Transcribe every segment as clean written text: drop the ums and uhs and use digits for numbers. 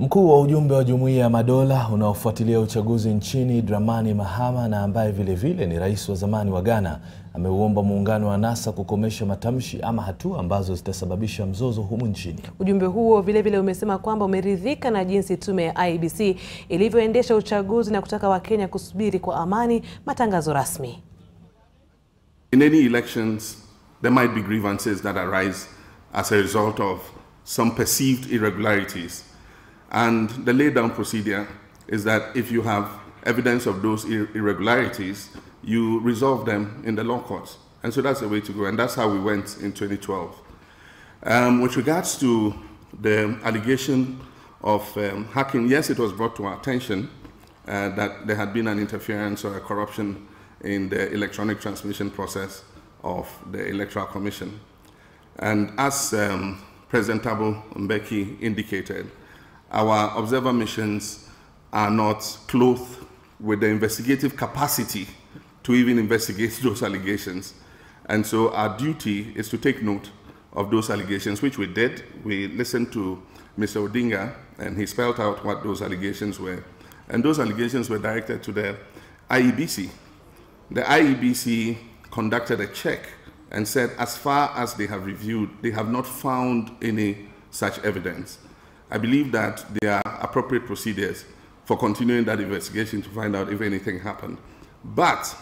Mkuu wa ujumbe wa Jumuia ya madola unaofuatilia uchaguzi nchini Dramani Mahama, na ambaye vile vile ni rais wa zamani wa Ghana, ameuomba muungano wa NASA kukomesha matamshi ama hatua ambazo zitasababisha mzozo humu nchini. Ujumbe huo vile vile umesema kwamba umeridhika na jinsi tume ya IEBC ilivyoendesha uchaguzi na kutaka Wakenya kusubiri kwa amani matangazo rasmi. In any elections, there might be grievances that arise as a result of some perceived irregularities. And the laid-down procedure is that if you have evidence of those irregularities, you resolve them in the law courts. And so that's the way to go, and that's how we went in 2012. With regards to the allegation of hacking, yes, it was brought to our attention that there had been an interference or a corruption in the electronic transmission process of the Electoral Commission. And as President Thabo Mbeki indicated, our observer missions are not clothed with the investigative capacity to even investigate those allegations. And so our duty is to take note of those allegations, which we did. We listened to Mr. Odinga, and he spelled out what those allegations were. And those allegations were directed to the IEBC. The IEBC conducted a check and said, as far as they have reviewed, they have not found any such evidence. I believe that there are appropriate procedures for continuing that investigation to find out if anything happened. But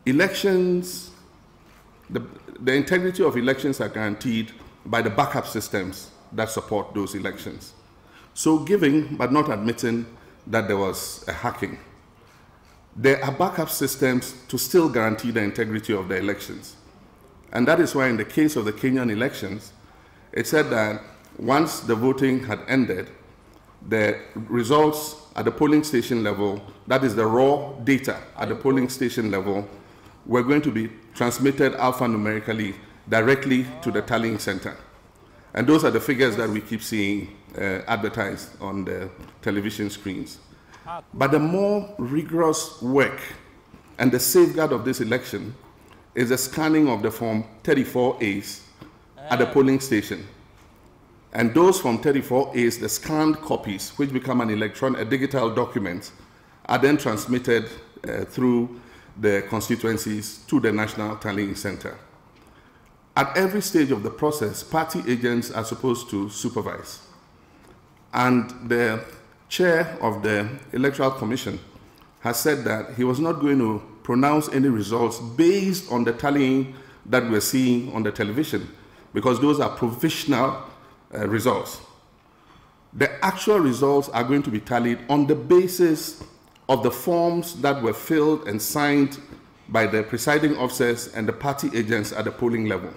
elections, the integrity of elections are guaranteed by the backup systems that support those elections. So giving, but not admitting that there was a hacking, there are backup systems to still guarantee the integrity of the elections. And that is why in the case of the Kenyan elections, it said that once the voting had ended, the results at the polling station level, that is the raw data at the polling station level, were going to be transmitted alphanumerically directly to the tallying center. And those are the figures that we keep seeing advertised on the television screens. But the more rigorous work and the safeguard of this election is the scanning of the Form 34As at the polling station. And those from 34As, the scanned copies, which become a digital document, are then transmitted through the constituencies to the National Tallying Center. At every stage of the process, party agents are supposed to supervise. And the chair of the Electoral Commission has said that he was not going to pronounce any results based on the tallying that we're seeing on the television, because those are provisional results. The actual results are going to be tallied on the basis of the forms that were filled and signed by the presiding officers and the party agents at the polling level.